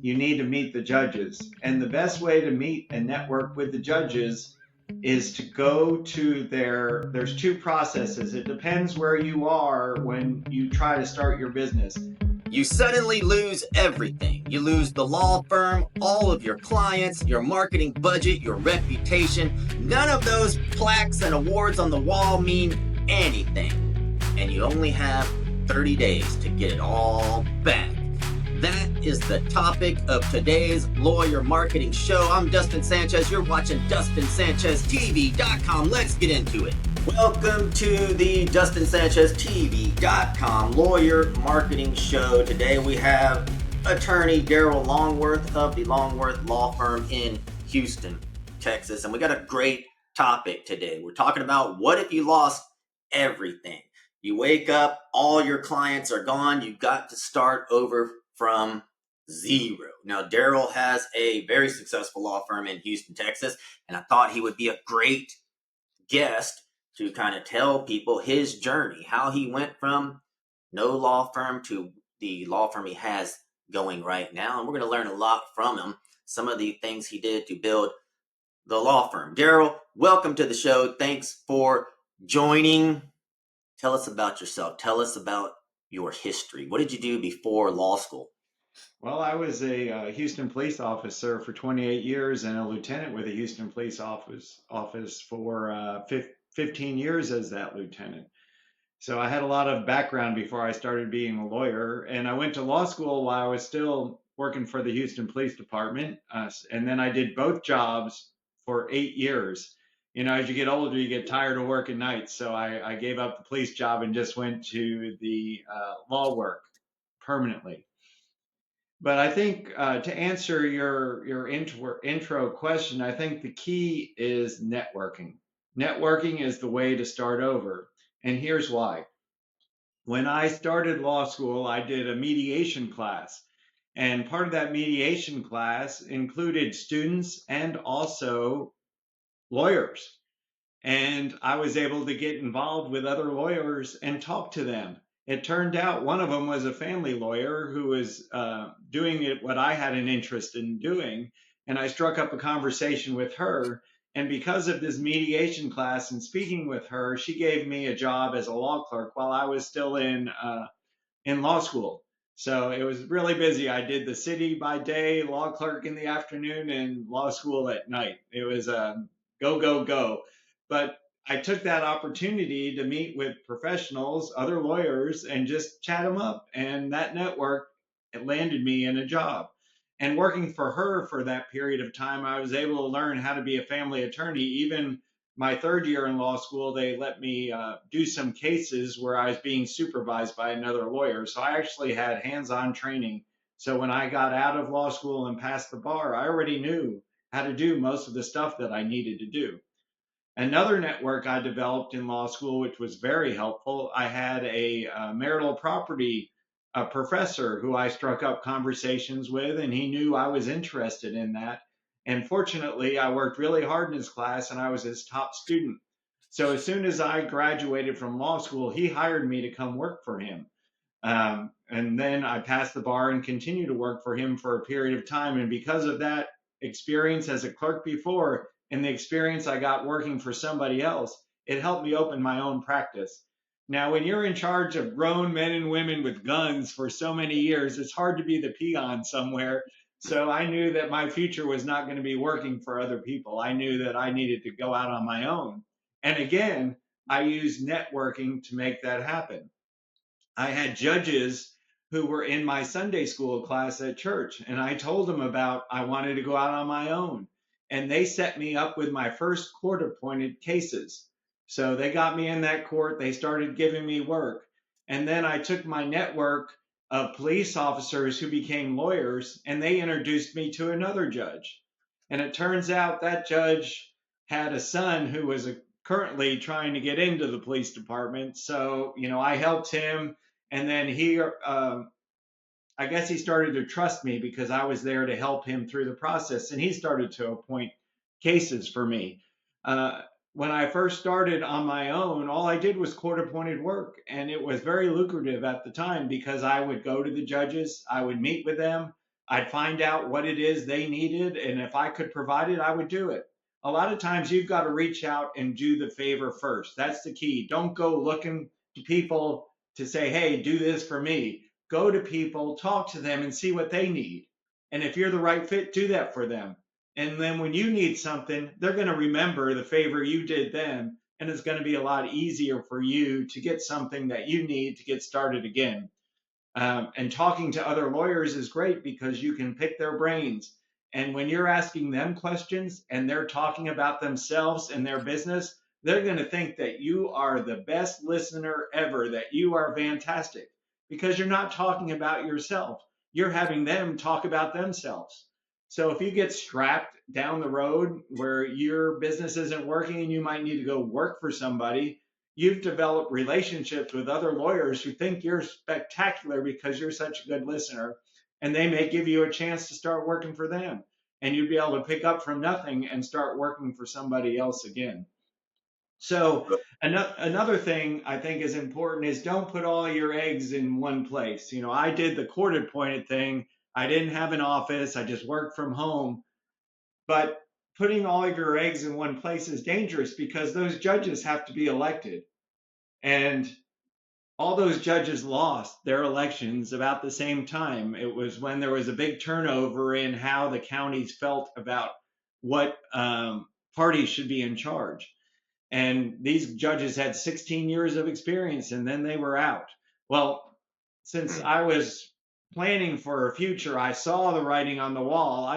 you need to meet the judges. And the best way to meet and network with the judges is to go to there's two processes. It depends where you are when you try to start your business. You suddenly lose everything. You lose the law firm, all of your clients, your marketing budget, your reputation. None of those plaques and awards on the wall mean anything. And you only have 30 days to get it all back. That is the topic of today's Lawyer Marketing Show. I'm Dustin Sanchez. You're watching DustinSanchezTV.com. Let's get into it. Welcome to the DustinSanchezTV.com Lawyer Marketing Show. Today we have attorney Daryl Longworth of the Longworth Law Firm in Houston, Texas. And we got a great topic today. We're talking about what if you lost everything? You wake up, all your clients are gone. You've got to start over from zero. Now, Daryl has a very successful law firm in Houston, Texas, and I thought he would be a great guest to kind of tell people his journey, how he went from no law firm to the law firm he has going right now. And we're going to learn a lot from him, some of the things he did to build the law firm. Daryl, welcome to the show. Thanks for joining. Tell us about yourself. Tell us about your history. What did you do before law school? Well, I was a Houston police officer for 28 years and a lieutenant with the Houston Police Office for 15 years as that lieutenant. So I had a lot of background before I started being a lawyer. And I went to law school while I was still working for the Houston Police Department. And then I did both jobs for 8 years. You know, as you get older, you get tired of working nights. So I gave up the police job and just went to the law work permanently. But I think to answer your intro question, I think the key is networking. Networking is the way to start over. And here's why. When I started law school, I did a mediation class. And part of that mediation class included students and also lawyers. And I was able to get involved with other lawyers and talk to them. It turned out one of them was a family lawyer who was doing it what I had an interest in doing. And I struck up a conversation with her. And because of this mediation class and speaking with her, she gave me a job as a law clerk while I was still in law school. So it was really busy. I did the city by day, law clerk in the afternoon, and law school at night. It was go, go, go. But I took that opportunity to meet with professionals, other lawyers, and just chat them up. And that network, it landed me in a job. And working for her for that period of time, I was able to learn how to be a family attorney. Even my third year in law school, they let me do some cases where I was being supervised by another lawyer. So I actually had hands-on training. So when I got out of law school and passed the bar, I already knew how to do most of the stuff that I needed to do. Another network I developed in law school, which was very helpful, I had a marital property professor who I struck up conversations with, and he knew I was interested in that. And fortunately, I worked really hard in his class, and I was his top student. So as soon as I graduated from law school, he hired me to come work for him. And then I passed the bar and continued to work for him for a period of time. And because of that experience as a clerk before, and the experience I got working for somebody else, it helped me open my own practice. Now, when you're in charge of grown men and women with guns for so many years, it's hard to be the peon somewhere. So I knew that my future was not going to be working for other people. I knew that I needed to go out on my own. And again, I used networking to make that happen. I had judges who were in my Sunday school class at church, and I told them about I wanted to go out on my own. And they set me up with my first court-appointed cases. So they got me in that court. They started giving me work. And then I took my network of police officers who became lawyers, and they introduced me to another judge. And it turns out that judge had a son who was currently trying to get into the police department. So, you know, I helped him. And then I guess he started to trust me because I was there to help him through the process, and he started to appoint cases for me. When I first started on my own, all I did was court-appointed work, and it was very lucrative at the time because I would go to the judges, I would meet with them, I'd find out what it is they needed, and if I could provide it, I would do it. A lot of times you've got to reach out and do the favor first. That's the key. Don't go looking to people to say, hey, do this for me. Go to people, talk to them, and see what they need. And if you're the right fit, do that for them. And then when you need something, they're going to remember the favor you did them, and it's going to be a lot easier for you to get something that you need to get started again. And talking to other lawyers is great because you can pick their brains. And when you're asking them questions and they're talking about themselves and their business, they're going to think that you are the best listener ever, that you are fantastic because you're not talking about yourself. You're having them talk about themselves. So if you get strapped down the road where your business isn't working and you might need to go work for somebody, you've developed relationships with other lawyers who think you're spectacular because you're such a good listener, and they may give you a chance to start working for them. And you'd be able to pick up from nothing and start working for somebody else again. So, another thing I think is important is don't put all your eggs in one place. I did the court appointed thing. I didn't have an office, I just worked from home. But putting all of your eggs in one place is dangerous because those judges have to be elected. And all those judges lost their elections about the same time. It was when there was a big turnover in how the counties felt about what parties should be in charge. And these judges had 16 years of experience and then they were out. Well, since I was planning for a future, I saw the writing on the wall. I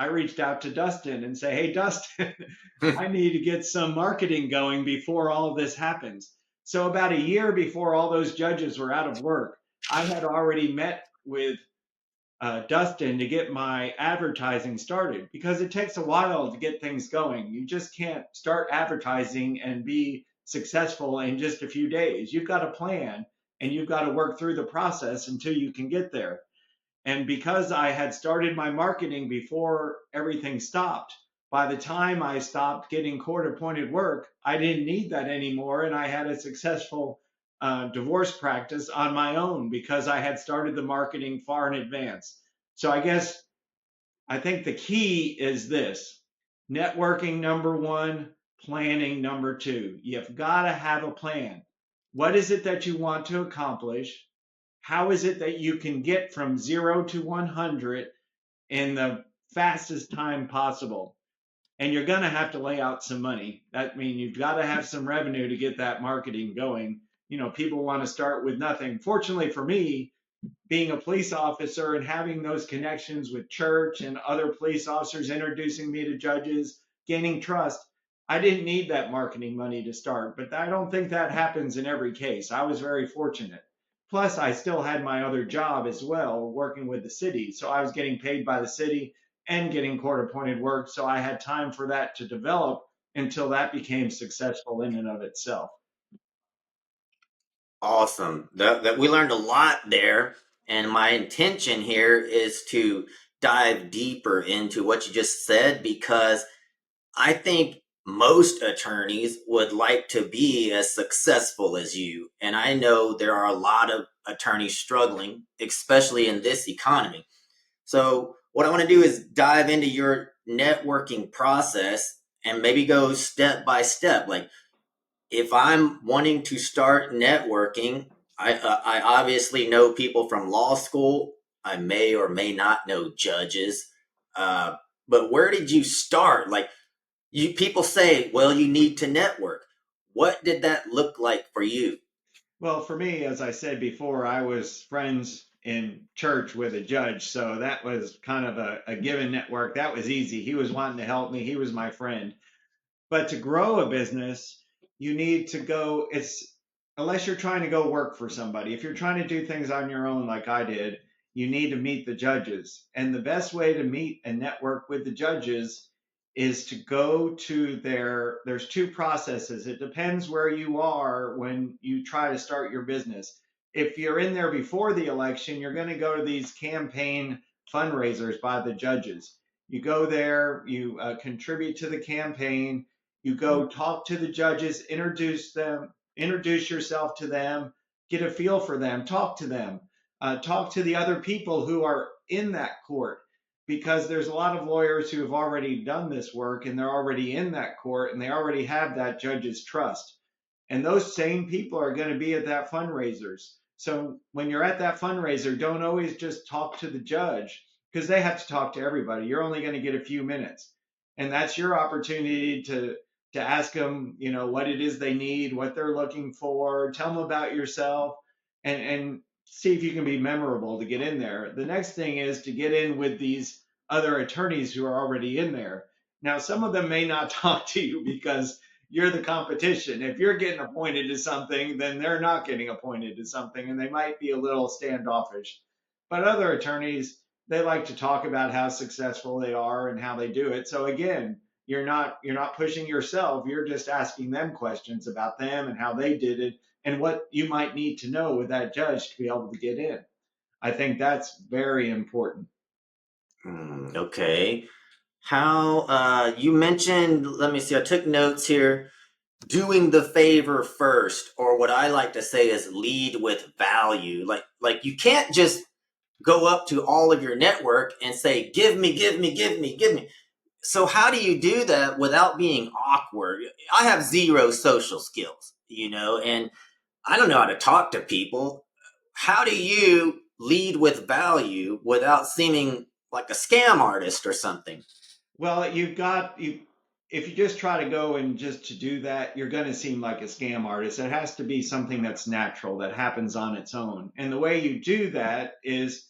reached out to Dustin and say, hey, Dustin, I need to get some marketing going before all of this happens. So about a year before all those judges were out of work, I had already met with Dustin to get my advertising started because it takes a while to get things going. You just can't start advertising and be successful in just a few days. You've got to plan and you've got to work through the process until you can get there. And because I had started my marketing before everything stopped, by the time I stopped getting court appointed work, I didn't need that anymore. And I had a successful divorce practice on my own because I had started the marketing far in advance. So I think the key is this: networking number one, planning number two. You've got to have a plan. What is it that you want to accomplish? How is it that you can get from 0 to 100 in the fastest time possible? And you're going to have to lay out some money. That means you've got to have some revenue to get that marketing going. People want to start with nothing. Fortunately for me, being a police officer and having those connections with church and other police officers introducing me to judges, gaining trust, I didn't need that marketing money to start. But I don't think that happens in every case. I was very fortunate. Plus, I still had my other job as well, working with the city. So I was getting paid by the city and getting court appointed work. So I had time for that to develop until that became successful in and of itself. Awesome. That we learned a lot there. And my intention here is to dive deeper into what you just said because I think most attorneys would like to be as successful as you. And I know there are a lot of attorneys struggling, especially in this economy. So, what I want to do is dive into your networking process and maybe go step by step. Like, if I'm wanting to start networking, I obviously know people from law school. I may or may not know judges. Uh, but where did you start? Like, people say, well, you need to network. What did that look like for you? Well, for me, as I said before, I was friends in church with a judge. So that was kind of a given network. That was easy. He was wanting to help me, he was my friend. But to grow a business, you need to go, unless you're trying to go work for somebody. If you're trying to do things on your own, like I did, you need to meet the judges. And the best way to meet and network with the judges is to go to there's two processes. It depends where you are when you try to start your business. If you're in there before the election, you're going to go to these campaign fundraisers by the judges. You go there, you contribute to the campaign, you go talk to the judges, introduce yourself to them, get a feel for them, talk to them, talk to the other people who are in that court, because there's a lot of lawyers who have already done this work and they're already in that court and they already have that judge's trust. And those same people are going to be at that fundraisers. So when you're at that fundraiser, don't always just talk to the judge, because they have to talk to everybody. You're only going to get a few minutes. And that's your opportunity to ask them, what it is they need, what they're looking for, tell them about yourself, and see if you can be memorable to get in there. The next thing is to get in with these other attorneys who are already in there. Now, some of them may not talk to you because you're the competition. If you're getting appointed to something, then they're not getting appointed to something, and they might be a little standoffish. But other attorneys, they like to talk about how successful they are and how they do it. So again, you're not pushing yourself. You're just asking them questions about them and how they did it and what you might need to know with that judge to be able to get in. I think that's very important. Okay. How you mentioned, let me see, I took notes here. Doing the favor first, or what I like to say is lead with value. Like you can't just go up to all of your network and say, give me, give me, give me, give me. So how do you do that without being awkward? I have zero social skills, and I don't know how to talk to people. How do you lead with value without seeming like a scam artist or something? Well, if you just try to go and just to do that, you're going to seem like a scam artist. It has to be something that's natural, that happens on its own. And the way you do that is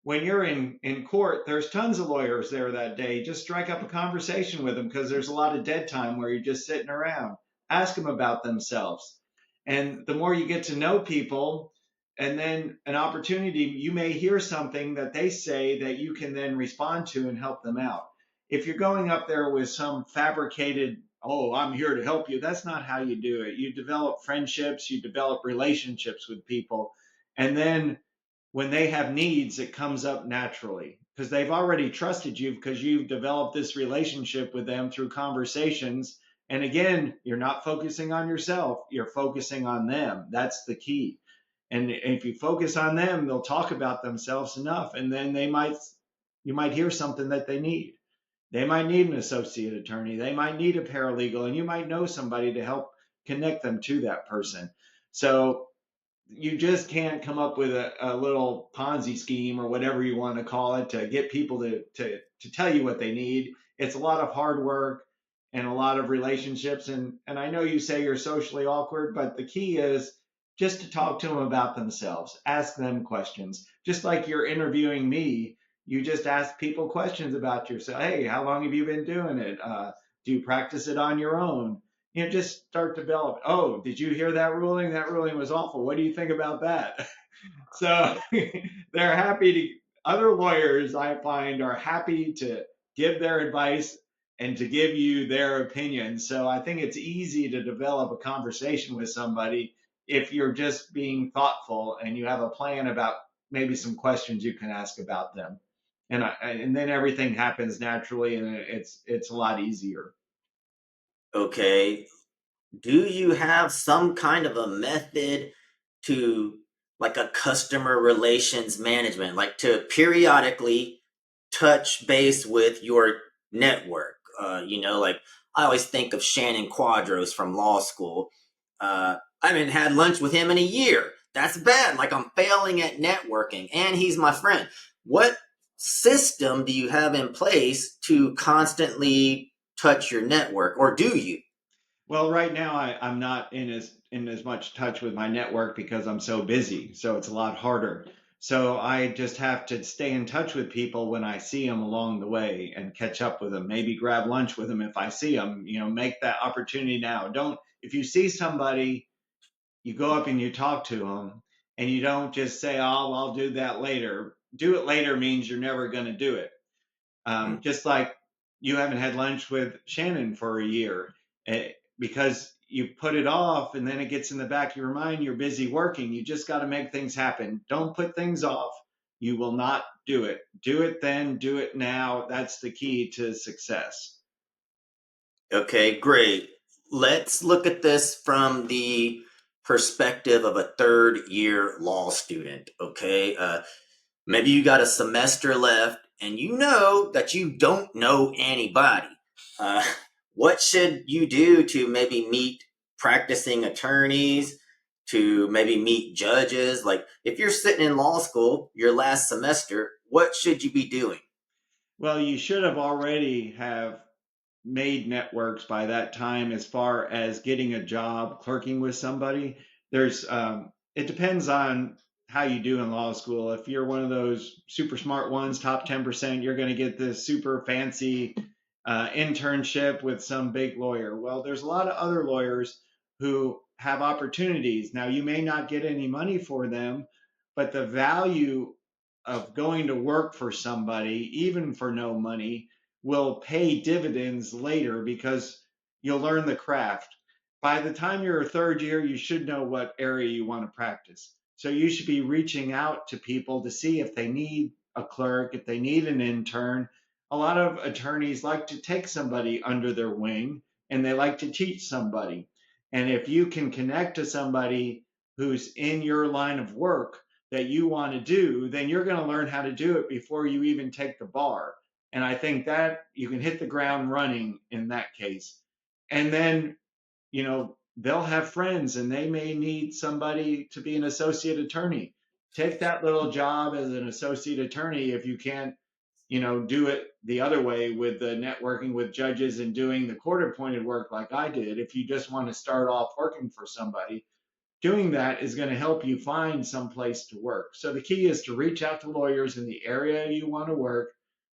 when you're in court, there's tons of lawyers there that day. Just strike up a conversation with them, because there's a lot of dead time where you're just sitting around. Ask them about themselves. And the more you get to know people, and then an opportunity, you may hear something that they say that you can then respond to and help them out. If you're going up there with some fabricated, oh, I'm here to help you, that's not how you do it. You develop friendships, you develop relationships with people. And then when they have needs, it comes up naturally because they've already trusted you, because you've developed this relationship with them through conversations. And again, you're not focusing on yourself, you're focusing on them. That's the key. And if you focus on them, they'll talk about themselves enough, and then you might hear something that they need. They might need an associate attorney, they might need a paralegal, and you might know somebody to help connect them to that person. So you just can't come up with a little Ponzi scheme or whatever you want to call it to get people to tell you what they need. It's a lot of hard work and a lot of relationships. And I know you say you're socially awkward, but the key is just to talk to them about themselves. Ask them questions. Just like you're interviewing me, you just ask people questions about yourself. Hey, how long have you been doing it? Do you practice it on your own? Just start to develop. Oh, did you hear that ruling? That ruling was awful. What do you think about that? So they're happy to, other lawyers I find are happy to give their advice and to give you their opinion. So I think it's easy to develop a conversation with somebody if you're just being thoughtful and you have a plan about maybe some questions you can ask about them. And then everything happens naturally, and it's a lot easier. Okay. Do you have some kind of a method to, like, a customer relations management, like to periodically touch base with your network? Like I always think of Shannon Quadros from law school. I haven't had lunch with him in a year. That's bad. Like I'm failing at networking, and he's my friend. What system do you have in place to constantly touch your network, or do you? Well, right now I'm not in as much touch with my network because I'm so busy. So it's a lot harder. So I just have to stay in touch with people when I see them along the way and catch up with them. Maybe grab lunch with them if I see them. Make that opportunity now. Don't If you see somebody, you go up and you talk to them, and you don't just say, "Oh, I'll do that later." Do it later means you're never going to do it. Just like you haven't had lunch with Shannon for a year, because you put it off, and then it gets in the back of your mind. You're busy working. You just got to make things happen. Don't put things off. You will not do it. Do it then, do it now. That's the key to success. Okay, great. Let's look at this from the perspective of a third year law student. Okay. Maybe you got a semester left and you know that you don't know anybody. Uh, what should you do to maybe meet practicing attorneys, to maybe meet judges? Like if you're sitting in law school, your last semester, what should you be doing? Well, you should have already have made networks by that time as far as getting a job clerking with somebody. It depends on how you do in law school. If you're one of those super smart ones, top 10%, you're going to get this super fancy internship with some big lawyer. Well, there's a lot of other lawyers who have opportunities. Now, you may not get any money for them, but the value of going to work for somebody, even for no money, will pay dividends later because you'll learn the craft. By the time you're a third year, you should know what area you want to practice. So you should be reaching out to people to see if they need a clerk, if they need an intern. A lot of attorneys like to take somebody under their wing and they like to teach somebody. And if you can connect to somebody who's in your line of work that you want to do, then you're going to learn how to do it before you even take the bar. And I think that you can hit the ground running in that case. And then, they'll have friends and they may need somebody to be an associate attorney. Take that little job as an associate attorney if you can't, do it the other way with the networking with judges and doing the court appointed work like I did. If you just want to start off working for somebody, doing that is going to help you find some place to work. So the key is to reach out to lawyers in the area you want to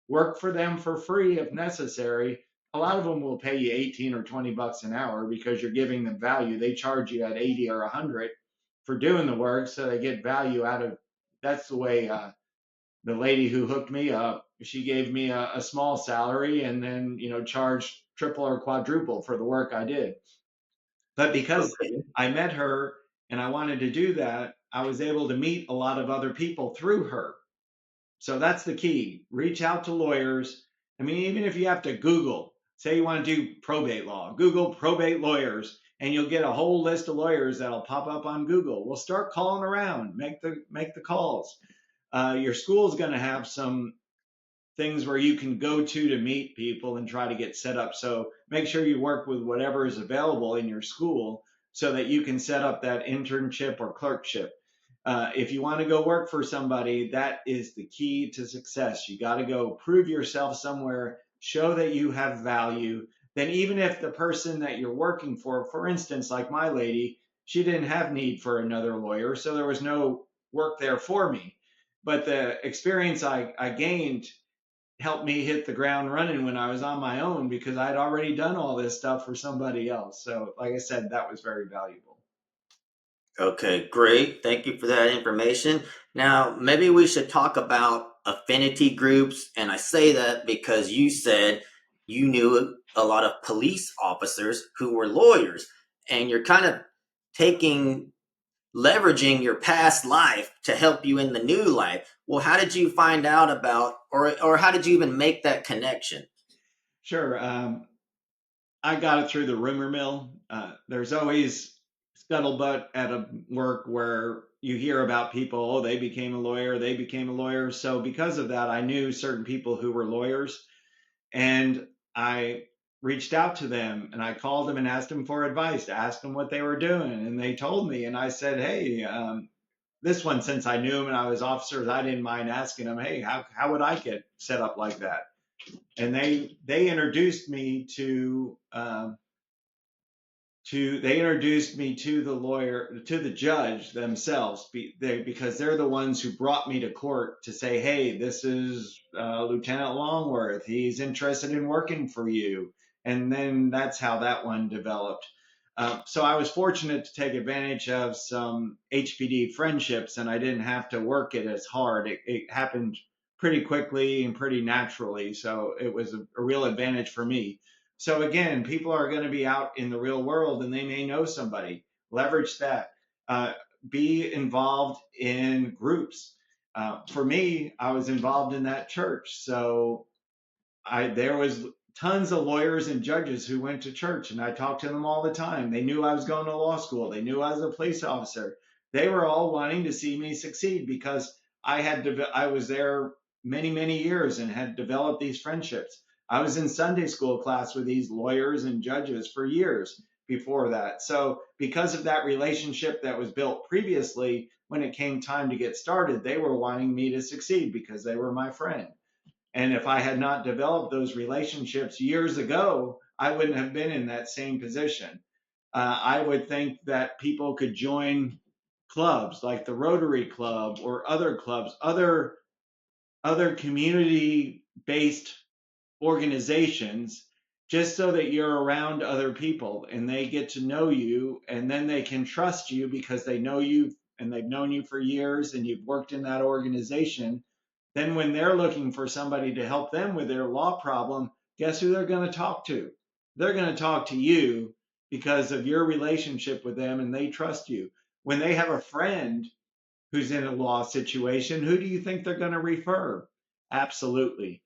work for them for free if necessary. A lot of them will pay you 18 or 20 bucks an hour because you're giving them value. They charge you at 80 or 100 for doing the work, so they get value out of. That's the way the lady who hooked me up. She gave me a small salary and then charged triple or quadruple for the work I did. But because Okay. I met her and I wanted to do that, I was able to meet a lot of other people through her. So that's the key. Reach out to lawyers. I mean, even if you have to Google, say you want to do probate law, Google probate lawyers, and you'll get a whole list of lawyers that'll pop up on Google. We'll start calling around, make the calls. Your school's going to have some things where you can go to meet people and try to get set up. So make sure you work with whatever is available in your school so that you can set up that internship or clerkship. If you want to go work for somebody, that is the key to success. You got to go prove yourself somewhere, show that you have value. Then, even if the person that you're working for instance, like my lady, she didn't have need for another lawyer, so there was no work there for me. But the experience I gained helped me hit the ground running when I was on my own because I'd already done all this stuff for somebody else. So, like I said, that was very valuable. Okay, great. Thank you for that information. Now, maybe we should talk about affinity groups. And I say that because you said you knew a lot of police officers who were lawyers, and you're kind of taking leveraging your past life to help you in the new life. Well, how did you find out about, or how did you even make that connection? Sure. I got it through the rumor mill. There's always scuttlebutt at a work where you hear about people, oh, they became a lawyer, they became a lawyer. So, because of that, I knew certain people who were lawyers and I reached out to them and I called them and asked them for advice, asked them what they were doing. And they told me, and I said, hey, this one, since I knew him and I was officers, I didn't mind asking them, hey, how would I get set up like that? And they introduced me they introduced me to the lawyer, to the judge themselves, because they're the ones who brought me to court to say, hey, this is Lieutenant Longworth. He's interested in working for you. And then that's how that one developed. So I was fortunate to take advantage of some HPD friendships, and I didn't have to work it as hard. It happened pretty quickly and pretty naturally. So it was a real advantage for me. So again, people are going to be out in the real world and they may know somebody. Leverage that. Uh, be involved in groups. For me, I was involved in that church. So there was tons of lawyers and judges who went to church and I talked to them all the time. They knew I was going to law school. They knew I was a police officer. They were all wanting to see me succeed because I was there many years and had developed these friendships. I was in Sunday school class with these lawyers and judges for years before that. So because of that relationship that was built previously, when it came time to get started, they were wanting me to succeed because they were my friend. And if I had not developed those relationships years ago, I wouldn't have been in that same position. I would think that people could join clubs like the Rotary Club or other clubs, other community based organizations, just so that you're around other people and they get to know you, and then they can trust you because they know you and they've known you for years and you've worked in that organization. Then when they're looking for somebody to help them with their law problem, guess who they're going to talk to? They're going to talk to you because of your relationship with them and they trust you. When they have a friend who's in a law situation, who do you think they're going to refer? Absolutely.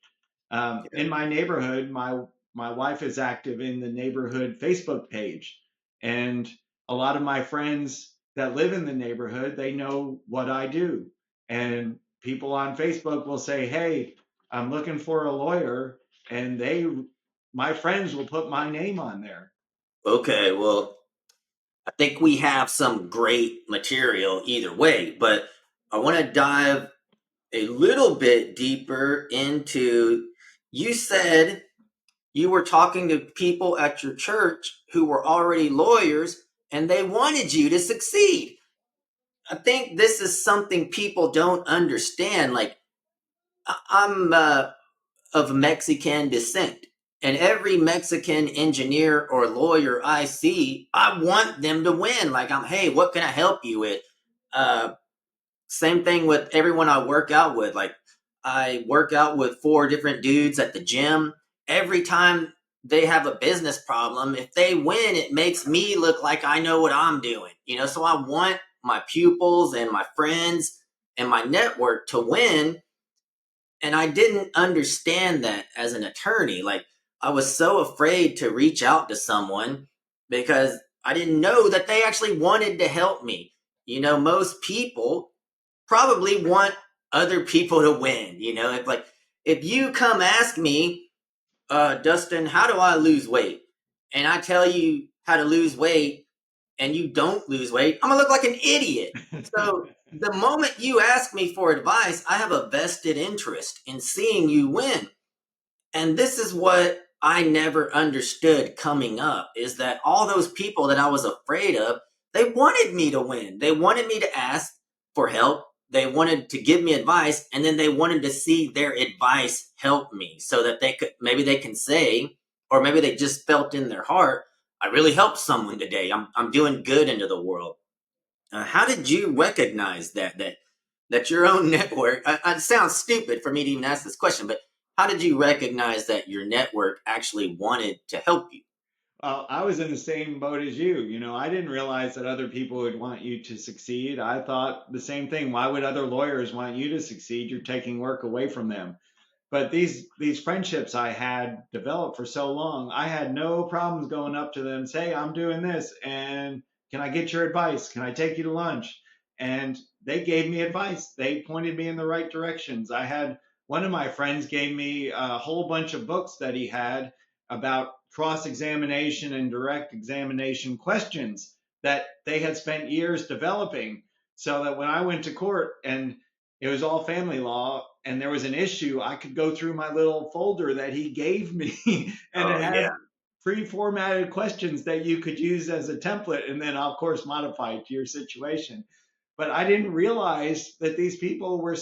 In my neighborhood, my wife is active in the neighborhood Facebook page, and a lot of my friends that live in the neighborhood, they know what I do, and people on Facebook will say, "Hey, I'm looking for a lawyer," and my friends will put my name on there. Okay, well, I think we have some great material either way, but I want to dive a little bit deeper into, you said you were talking to people at your church who were already lawyers and they wanted you to succeed. I think this is something people don't understand. Like, I'm of Mexican descent, and every Mexican engineer or lawyer I see, I want them to win. Like, hey, what can I help you with? Uh, Same thing with everyone I work out with. Like, I work out with 4 different dudes at the gym. Every time they have a business problem, if they win, it makes me look like I know what I'm doing. So I want my pupils and my friends and my network to win. And I didn't understand that as an attorney. Like, I was so afraid to reach out to someone because I didn't know that they actually wanted to help me. Most people probably want other people to win. If you come ask me, Dustin, how do I lose weight? And I tell you how to lose weight and you don't lose weight, I'm gonna look like an idiot. So the moment you ask me for advice, I have a vested interest in seeing you win. And this is what I never understood coming up, is that all those people that I was afraid of, they wanted me to win. They wanted me to ask for help. They wanted to give me advice, and then they wanted to see their advice help me so that maybe they can say, or maybe they just felt in their heart, I really helped someone today. I'm doing good into the world. How did you recognize that your own network? It sounds stupid for me to even ask this question, but how did you recognize that your network actually wanted to help you? Well, I was in the same boat as you. I didn't realize that other people would want you to succeed. I thought the same thing. Why would other lawyers want you to succeed? You're taking work away from them. But these friendships I had developed for so long, I had no problems going up to them, say, I'm doing this, and can I get your advice? Can I take you to lunch? And they gave me advice. They pointed me in the right directions. I had one of my friends gave me a whole bunch of books that he had about cross examination and direct examination questions that they had spent years developing, so that when I went to court and it was all family law and there was an issue, I could go through my little folder that he gave me and it Oh had yeah. pre-formatted questions that you could use as a template and then of course modify it to your situation. But I didn't realize that these people were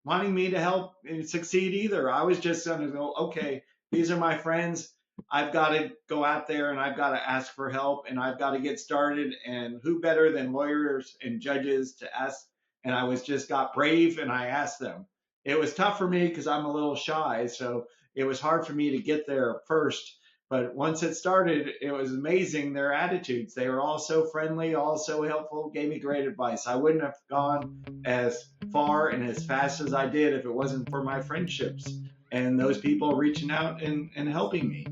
wanting me to help succeed either. I was just going to go, okay, these are my friends. I've got to go out there and I've got to ask for help and I've got to get started. And who better than lawyers and judges to ask? And I was just got brave and I asked them. It was tough for me because I'm a little shy. So it was hard for me to get there first. But once it started, it was amazing their attitudes. They were all so friendly, all so helpful, gave me great advice. I wouldn't have gone as far and as fast as I did if it wasn't for my friendships and those people reaching out and helping me.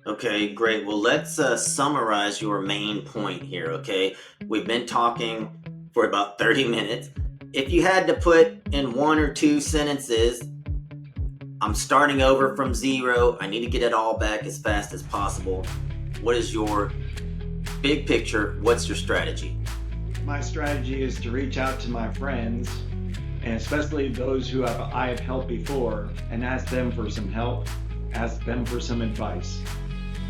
Okay, great. Well, let's summarize your main point here. Okay, we've been talking for about 30 minutes. If you had to put in 1 or 2 sentences, I'm starting over from zero, I need to get it all back as fast as possible, what is your big picture? What's your strategy? My strategy is to reach out to my friends, and especially those who I have helped before, and ask them for some help, ask them for some advice.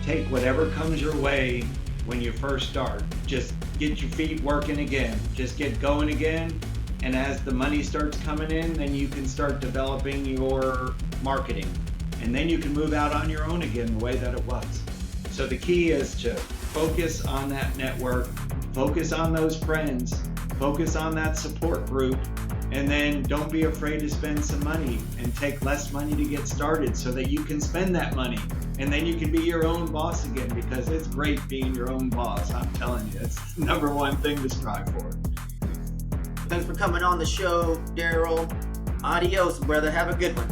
Take whatever comes your way when you first start. Just get your feet working again. Just get going again. And as the money starts coming in, then you can start developing your marketing. And then you can move out on your own again the way that it was. So the key is to focus on that network, focus on those friends, focus on that support group, and then don't be afraid to spend some money and take less money to get started so that you can spend that money. And then you can be your own boss again, because it's great being your own boss. I'm telling you, it's the number one thing to strive for. Thanks for coming on the show, Daryl. Adios, brother. Have a good one.